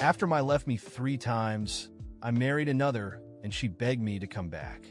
After my left me 3 times, I married another, and she begged me to come back.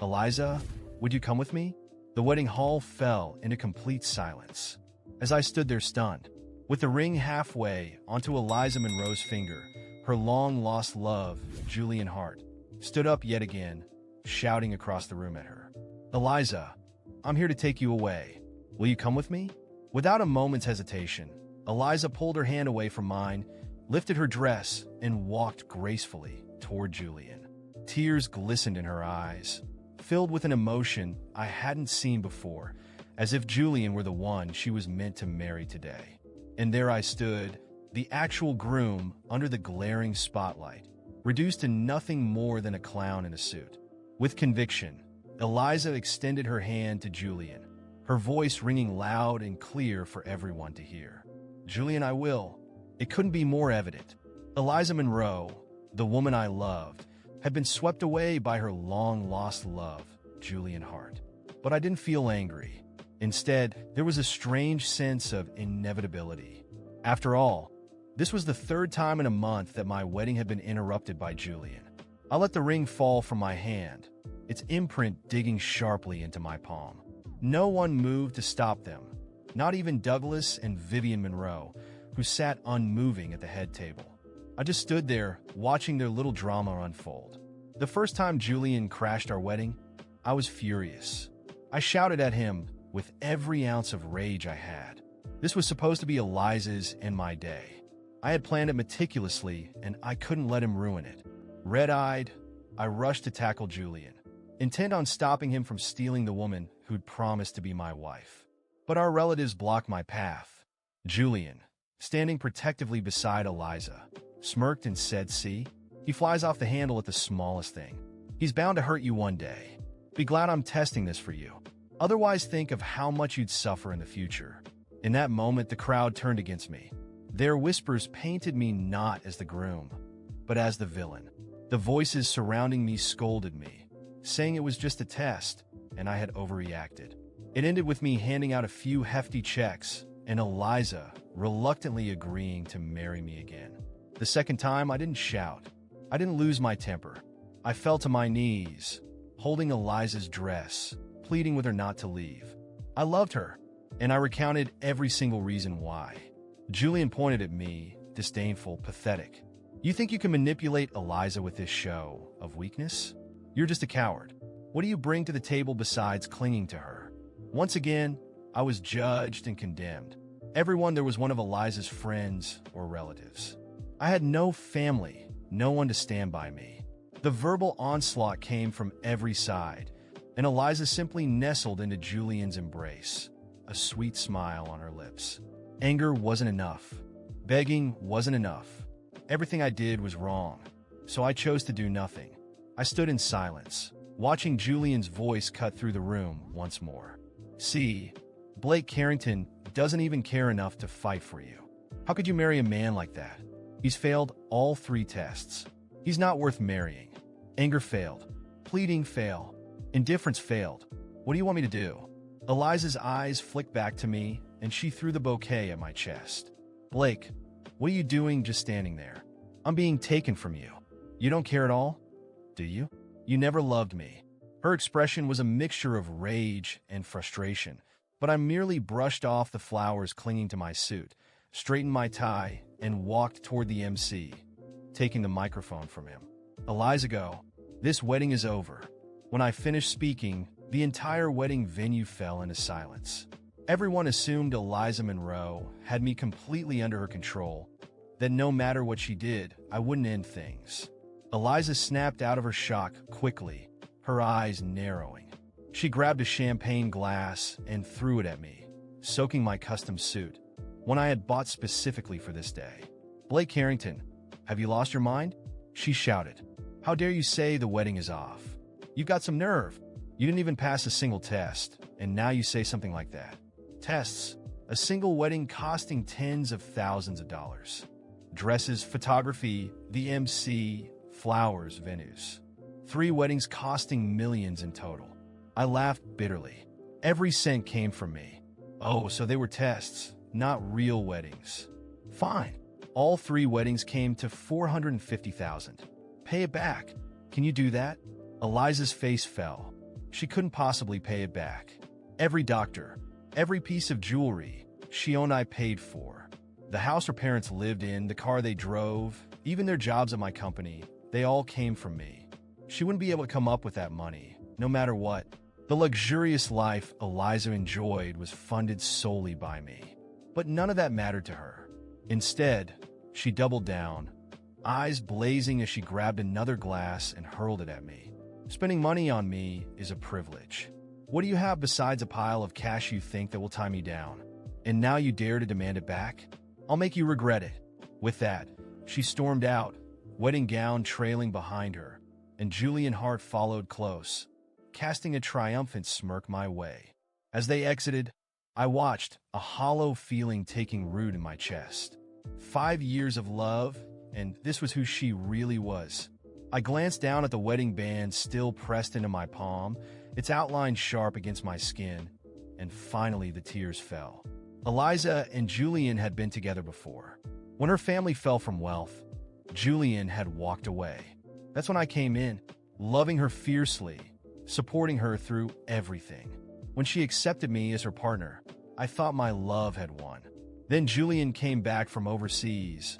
Eliza, would you come with me? The wedding hall fell into complete silence. As I stood there stunned, with the ring halfway onto Eliza Monroe's finger, her long-lost love, Julian Hart, stood up yet again, shouting across the room at her. Eliza, I'm here to take you away. Will you come with me? Without a moment's hesitation, Eliza pulled her hand away from mine, lifted her dress, and walked gracefully toward Julian. Tears glistened in her eyes, filled with an emotion I hadn't seen before, as if Julian were the one she was meant to marry today. And there I stood, the actual groom under the glaring spotlight, reduced to nothing more than a clown in a suit. With conviction, Eliza extended her hand to Julian, her voice ringing loud and clear for everyone to hear. Julian, I will. It couldn't be more evident. Eliza Monroe, the woman I loved, had been swept away by her long-lost love, Julian Hart. But I didn't feel angry. Instead, there was a strange sense of inevitability. After all, this was the 3rd time in a month that my wedding had been interrupted by Julian. I let the ring fall from my hand, its imprint digging sharply into my palm. No one moved to stop them, not even Douglas and Vivian Monroe, who sat unmoving at the head table. I just stood there, watching their little drama unfold. The first time Julian crashed our wedding, I was furious. I shouted at him with every ounce of rage I had. This was supposed to be Eliza's and my day. I had planned it meticulously, and I couldn't let him ruin it. Red-eyed, I rushed to tackle Julian, intent on stopping him from stealing the woman who'd promised to be my wife. But our relatives blocked my path. Julian, standing protectively beside Eliza, smirked and said, "See? He flies off the handle at the smallest thing. He's bound to hurt you one day. Be glad I'm testing this for you. Otherwise, think of how much you'd suffer in the future." In that moment, the crowd turned against me. Their whispers painted me not as the groom, but as the villain. The voices surrounding me scolded me, saying it was just a test, and I had overreacted. It ended with me handing out a few hefty checks, and Eliza reluctantly agreeing to marry me again. The second time, I didn't shout. I didn't lose my temper. I fell to my knees, holding Eliza's dress, pleading with her not to leave. I loved her, and I recounted every single reason why. Julian pointed at me, disdainful, pathetic. You think you can manipulate Eliza with this show of weakness? You're just a coward. What do you bring to the table besides clinging to her? Once again, I was judged and condemned. Everyone there was one of Eliza's friends or relatives. I had no family, no one to stand by me. The verbal onslaught came from every side, and Eliza simply nestled into Julian's embrace, a sweet smile on her lips. Anger wasn't enough. Begging wasn't enough. Everything I did was wrong, so I chose to do nothing. I stood in silence, watching Julian's voice cut through the room once more. See, Blake Carrington doesn't even care enough to fight for you. How could you marry a man like that? He's failed all 3 tests. He's not worth marrying. Anger failed. Pleading failed. Indifference failed. What do you want me to do? Eliza's eyes flicked back to me, and she threw the bouquet at my chest. Blake, what are you doing just standing there? I'm being taken from you. You don't care at all? Do you? You never loved me. Her expression was a mixture of rage and frustration, but I merely brushed off the flowers clinging to my suit, straightened my tie, and walked toward the MC, taking the microphone from him. Eliza, go. This wedding is over. When I finished speaking, the entire wedding venue fell into silence. Everyone assumed Eliza Monroe had me completely under her control, that no matter what she did, I wouldn't end things. Eliza snapped out of her shock quickly, her eyes narrowing. She grabbed a champagne glass and threw it at me, soaking my custom suit, one I had bought specifically for this day. Blake Carrington, have you lost your mind? She shouted. How dare you say the wedding is off? You've got some nerve. You didn't even pass a single test, and now you say something like that. Tests, a single wedding costing tens of thousands of dollars. Dresses, photography, the MC, flowers, venues. 3 weddings costing millions in total. I laughed bitterly. Every cent came from me. Oh, so they were tests, not real weddings. Fine. All three weddings came to $450,000. Pay it back. Can you do that? Eliza's face fell. She couldn't possibly pay it back. Every doctor, every piece of jewelry she owned I paid for. The house her parents lived in, the car they drove, even their jobs at my company, they all came from me. She wouldn't be able to come up with that money, no matter what. The luxurious life Eliza enjoyed was funded solely by me. But none of that mattered to her. Instead, she doubled down, eyes blazing as she grabbed another glass and hurled it at me. Spending money on me is a privilege. What do you have besides a pile of cash you think that will tie me down? And now you dare to demand it back? I'll make you regret it. With that, she stormed out, wedding gown trailing behind her, and Julian Hart followed close, casting a triumphant smirk my way. As they exited, I watched, a hollow feeling taking root in my chest. 5 years of love, and this was who she really was. I glanced down at the wedding band still pressed into my palm, its outline sharp against my skin, and finally the tears fell. Eliza and Julian had been together before. When her family fell from wealth, Julian had walked away. That's when I came in, loving her fiercely, supporting her through everything. When she accepted me as her partner, I thought my love had won. Then Julian came back from overseas,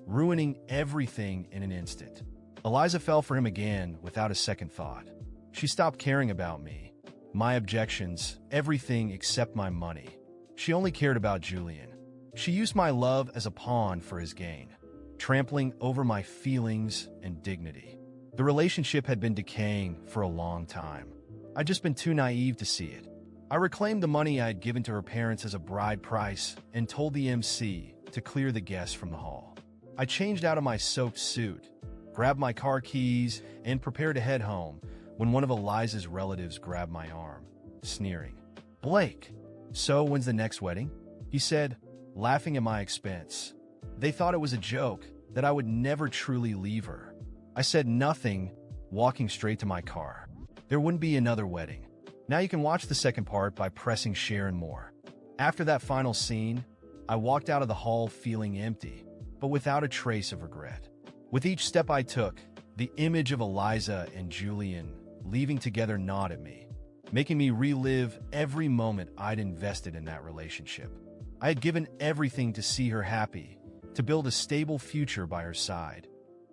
ruining everything in an instant. Eliza fell for him again without a second thought. She stopped caring about me, my objections, everything except my money. She only cared about Julian. She used my love as a pawn for his gain, trampling over my feelings and dignity. The relationship had been decaying for a long time. I'd just been too naive to see it. I reclaimed the money I had given to her parents as a bride price and told the MC to clear the guests from the hall. I changed out of my soaked suit, grabbed my car keys, and prepared to head home when one of Eliza's relatives grabbed my arm, sneering. "Blake, so when's the next wedding?" he said, laughing at my expense. They thought it was a joke, that I would never truly leave her. I said nothing, walking straight to my car. There wouldn't be another wedding. Now you can watch the second part by pressing share and more. After that final scene, I walked out of the hall feeling empty, but without a trace of regret. With each step I took, the image of Eliza and Julian leaving together gnawed at me, making me relive every moment I'd invested in that relationship. I had given everything to see her happy, to build a stable future by her side,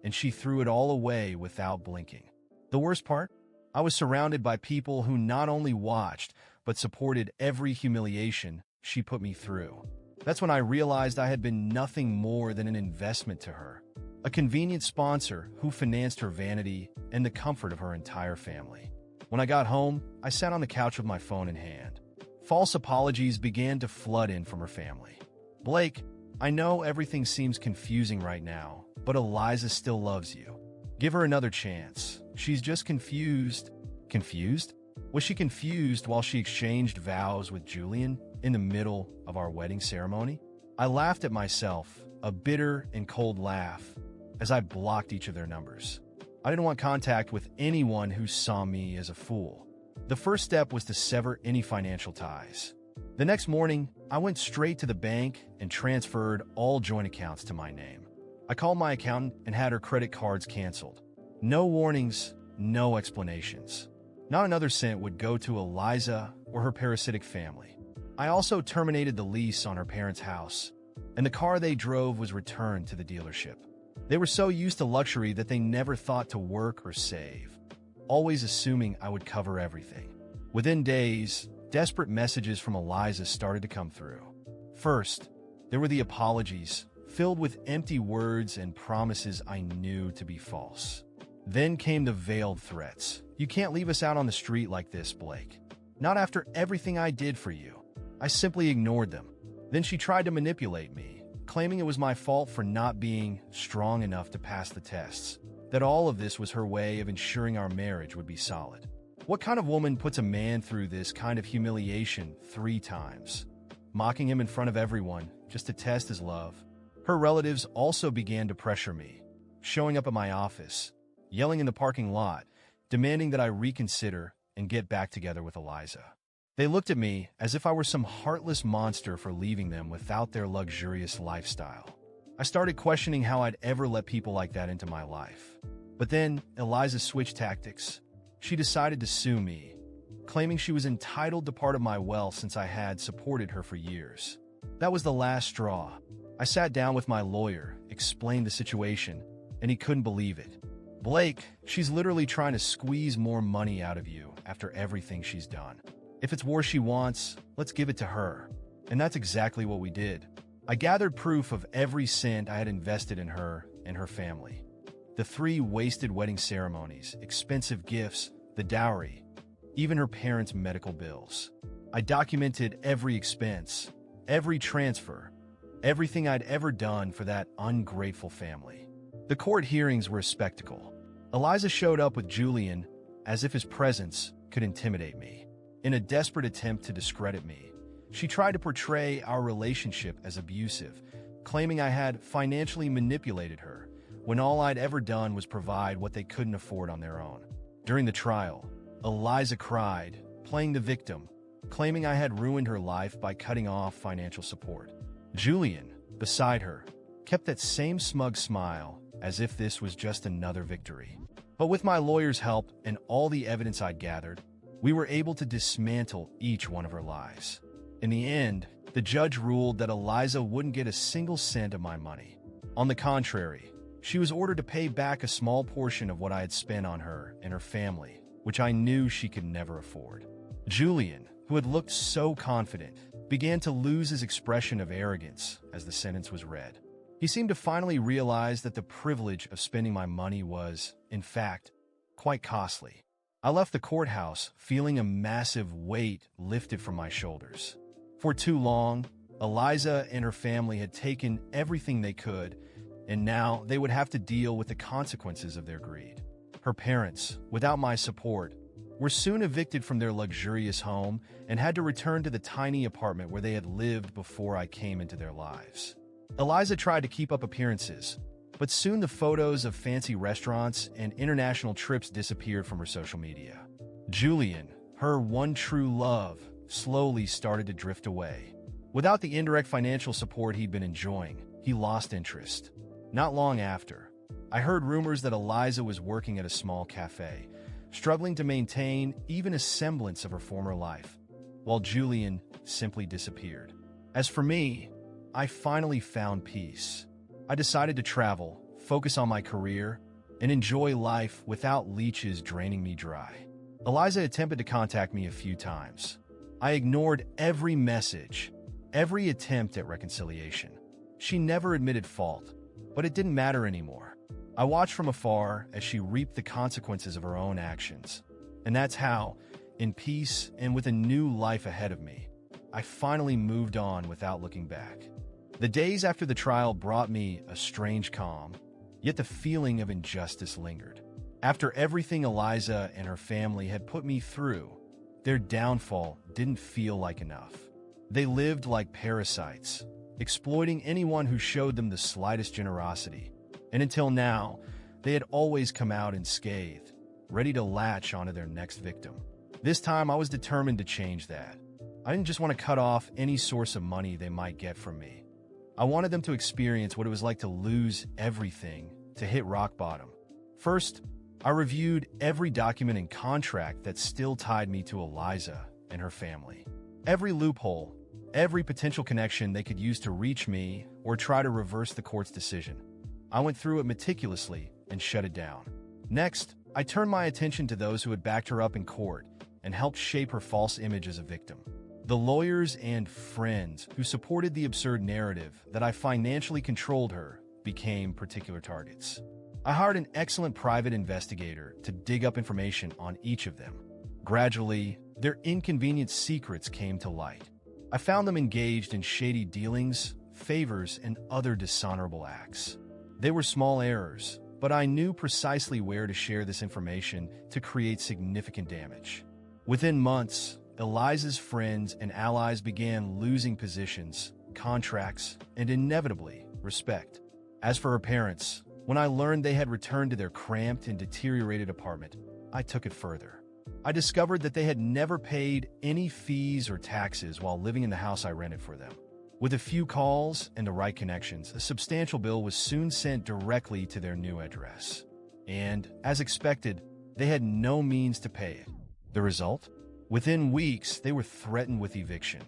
and she threw it all away without blinking. The worst part? I was surrounded by people who not only watched, but supported every humiliation she put me through. That's when I realized I had been nothing more than an investment to her, a convenient sponsor who financed her vanity and the comfort of her entire family. When I got home, I sat on the couch with my phone in hand. False apologies began to flood in from her family. "Blake, I know everything seems confusing right now, but Eliza still loves you. Give her another chance. She's just confused." Confused? Was she confused while she exchanged vows with Julian in the middle of our wedding ceremony? I laughed at myself, a bitter and cold laugh, as I blocked each of their numbers. I didn't want contact with anyone who saw me as a fool. The first step was to sever any financial ties. The next morning, I went straight to the bank and transferred all joint accounts to my name. I called my accountant and had her credit cards canceled. No warnings, no explanations. Not another cent would go to Eliza or her parasitic family. I also terminated the lease on her parents' house, and the car they drove was returned to the dealership. They were so used to luxury that they never thought to work or save, always assuming I would cover everything. Within days, desperate messages from Eliza started to come through. First, there were the apologies, filled with empty words and promises I knew to be false. Then came the veiled threats. "You can't leave us out on the street like this, Blake. Not after everything I did for you." I simply ignored them. Then she tried to manipulate me, claiming it was my fault for not being strong enough to pass the tests, that all of this was her way of ensuring our marriage would be solid. What kind of woman puts a man through this kind of humiliation 3 times? Mocking him in front of everyone just to test his love. Her relatives also began to pressure me, showing up at my office, yelling in the parking lot, demanding that I reconsider and get back together with Eliza. They looked at me as if I were some heartless monster for leaving them without their luxurious lifestyle. I started questioning how I'd ever let people like that into my life. But then Eliza switched tactics. She decided to sue me, claiming she was entitled to part of my wealth since I had supported her for years. That was the last straw. I sat down with my lawyer, explained the situation, and he couldn't believe it. Blake, she's literally trying to squeeze more money out of you after everything she's done. If it's war she wants, let's give it to her. And that's exactly what we did. I gathered proof of every cent I had invested in her and her family. The 3 wasted wedding ceremonies, expensive gifts, the dowry, even her parents' medical bills. I documented every expense, every transfer, everything I'd ever done for that ungrateful family. The court hearings were a spectacle. Eliza showed up with Julian as if his presence could intimidate me. In a desperate attempt to discredit me, she tried to portray our relationship as abusive, claiming I had financially manipulated her, when all I'd ever done was provide what they couldn't afford on their own. During the trial, Eliza cried, playing the victim, claiming I had ruined her life by cutting off financial support. Julian, beside her, kept that same smug smile as if this was just another victory. But with my lawyer's help and all the evidence I'd gathered, we were able to dismantle each one of her lies. In the end, the judge ruled that Eliza wouldn't get a single cent of my money. On the contrary, she was ordered to pay back a small portion of what I had spent on her and her family, which I knew she could never afford. Julian, who had looked so confident, began to lose his expression of arrogance as the sentence was read. He seemed to finally realize that the privilege of spending my money was, in fact, quite costly. I left the courthouse feeling a massive weight lifted from my shoulders. For too long, Eliza and her family had taken everything they could, and now they would have to deal with the consequences of their greed. Her parents, without my support, were soon evicted from their luxurious home and had to return to the tiny apartment where they had lived before I came into their lives. Eliza tried to keep up appearances, but soon the photos of fancy restaurants and international trips disappeared from her social media. Julian, her one true love, slowly started to drift away. Without the indirect financial support he'd been enjoying, he lost interest. Not long after, I heard rumors that Eliza was working at a small cafe, struggling to maintain even a semblance of her former life, while Julian simply disappeared. As for me, I finally found peace. I decided to travel, focus on my career, and enjoy life without leeches draining me dry. Eliza attempted to contact me a few times. I ignored every message, every attempt at reconciliation. She never admitted fault, but it didn't matter anymore. I watched from afar as she reaped the consequences of her own actions. And that's how, in peace and with a new life ahead of me, I finally moved on without looking back. The days after the trial brought me a strange calm, yet the feeling of injustice lingered. After everything Eliza and her family had put me through, their downfall didn't feel like enough. They lived like parasites, exploiting anyone who showed them the slightest generosity. And until now, they had always come out unscathed, ready to latch onto their next victim. This time, I was determined to change that. I didn't just want to cut off any source of money they might get from me. I wanted them to experience what it was like to lose everything, to hit rock bottom. First, I reviewed every document and contract that still tied me to Eliza and her family. Every loophole, every potential connection they could use to reach me or try to reverse the court's decision. I went through it meticulously and shut it down. Next, I turned my attention to those who had backed her up in court and helped shape her false image as a victim. The lawyers and friends who supported the absurd narrative that I financially controlled her became particular targets. I hired an excellent private investigator to dig up information on each of them. Gradually, their inconvenient secrets came to light. I found them engaged in shady dealings, favors, and other dishonorable acts. They were small errors, but I knew precisely where to share this information to create significant damage. Within months, Eliza's friends and allies began losing positions, contracts, and inevitably, respect. As for her parents, when I learned they had returned to their cramped and deteriorated apartment, I took it further. I discovered that they had never paid any fees or taxes while living in the house I rented for them. With a few calls and the right connections, a substantial bill was soon sent directly to their new address. And, as expected, they had no means to pay it. The result? Within weeks, they were threatened with eviction.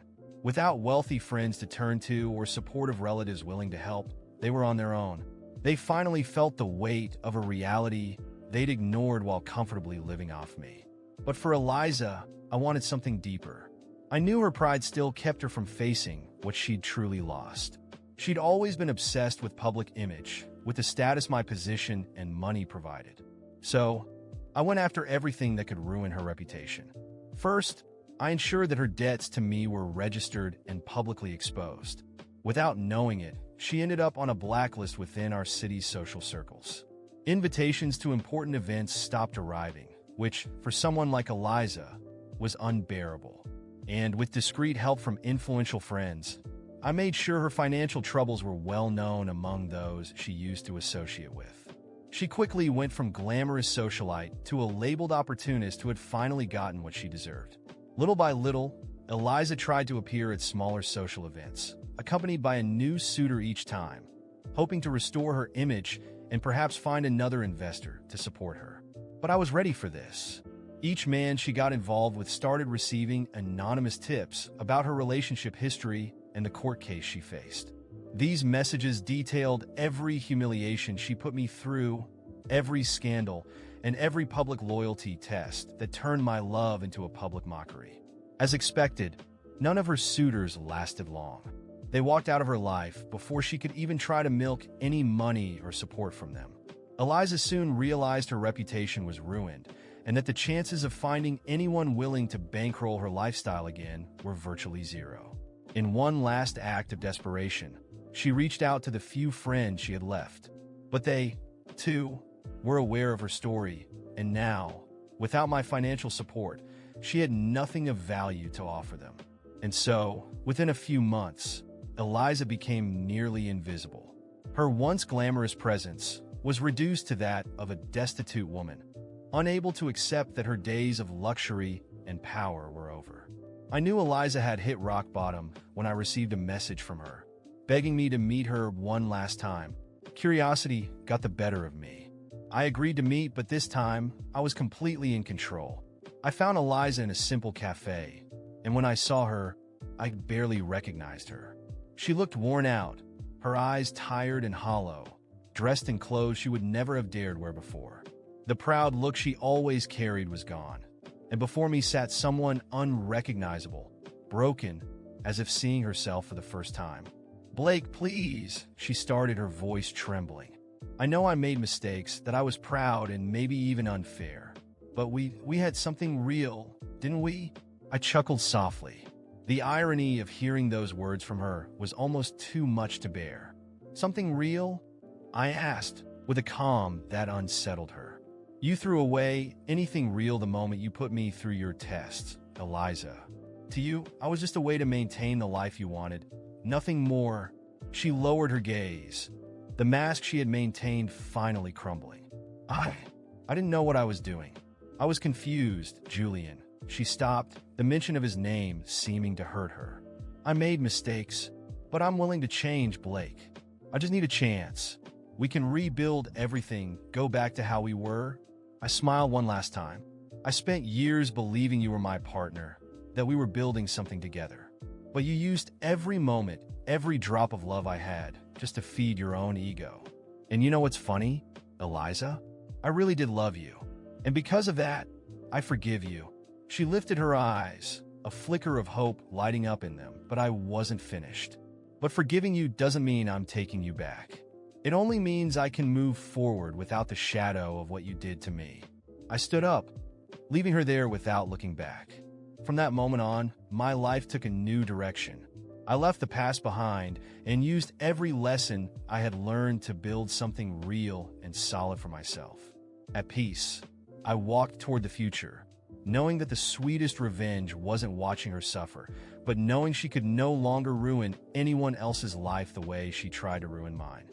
Without wealthy friends to turn to or supportive relatives willing to help, they were on their own. They finally felt the weight of a reality they'd ignored while comfortably living off me. But for Eliza, I wanted something deeper. I knew her pride still kept her from facing what she'd truly lost. She'd always been obsessed with public image, with the status my position and money provided. So, I went after everything that could ruin her reputation. First, I ensured that her debts to me were registered and publicly exposed. Without knowing it, she ended up on a blacklist within our city's social circles. Invitations to important events stopped arriving, which, for someone like Eliza, was unbearable. And with discreet help from influential friends, I made sure her financial troubles were well known among those she used to associate with. She quickly went from glamorous socialite to a labeled opportunist who had finally gotten what she deserved. Little by little, Eliza tried to appear at smaller social events, accompanied by a new suitor each time, hoping to restore her image and perhaps find another investor to support her. But I was ready for this. Each man she got involved with started receiving anonymous tips about her relationship history and the court case she faced. These messages detailed every humiliation she put me through, every scandal, and every public loyalty test that turned my love into a public mockery. As expected, none of her suitors lasted long. They walked out of her life before she could even try to milk any money or support from them. Eliza soon realized her reputation was ruined, and that the chances of finding anyone willing to bankroll her lifestyle again were virtually zero. In one last act of desperation, she reached out to the few friends she had left. But they, too, were aware of her story, and now, without my financial support, she had nothing of value to offer them. And so, within a few months, Eliza became nearly invisible. Her once glamorous presence was reduced to that of a destitute woman, unable to accept that her days of luxury and power were over. I knew Eliza had hit rock bottom when I received a message from her, begging me to meet her one last time. Curiosity got the better of me. I agreed to meet, but this time, I was completely in control. I found Eliza in a simple cafe, and when I saw her, I barely recognized her. She looked worn out, her eyes tired and hollow, dressed in clothes she would never have dared wear before. The proud look she always carried was gone, and before me sat someone unrecognizable, broken, as if seeing herself for the first time. "Blake, please," she started, her voice trembling. I know I made mistakes, that I was proud and maybe even unfair. But we had something real, didn't we? I chuckled softly. The irony of hearing those words from her was almost too much to bear. "Something real?" I asked, with a calm that unsettled her. "You threw away anything real the moment you put me through your tests, Eliza. To you, I was just a way to maintain the life you wanted. Nothing more." She lowered her gaze, the mask she had maintained finally crumbling. I didn't know what I was doing. I was confused, Julian. She stopped, the mention of his name seeming to hurt her. "I made mistakes, but I'm willing to change, Blake. I just need a chance. We can rebuild everything, go back to how we were." I smiled one last time. "I spent years believing you were my partner, that we were building something together. But you used every moment, every drop of love I had, just to feed your own ego. And you know what's funny, Eliza? I really did love you. And because of that, I forgive you." She lifted her eyes, a flicker of hope lighting up in them, but I wasn't finished. "But forgiving you doesn't mean I'm taking you back. It only means I can move forward without the shadow of what you did to me." I stood up, leaving her there without looking back. From that moment on, my life took a new direction. I left the past behind and used every lesson I had learned to build something real and solid for myself. At peace, I walked toward the future, knowing that the sweetest revenge wasn't watching her suffer, but knowing she could no longer ruin anyone else's life the way she tried to ruin mine.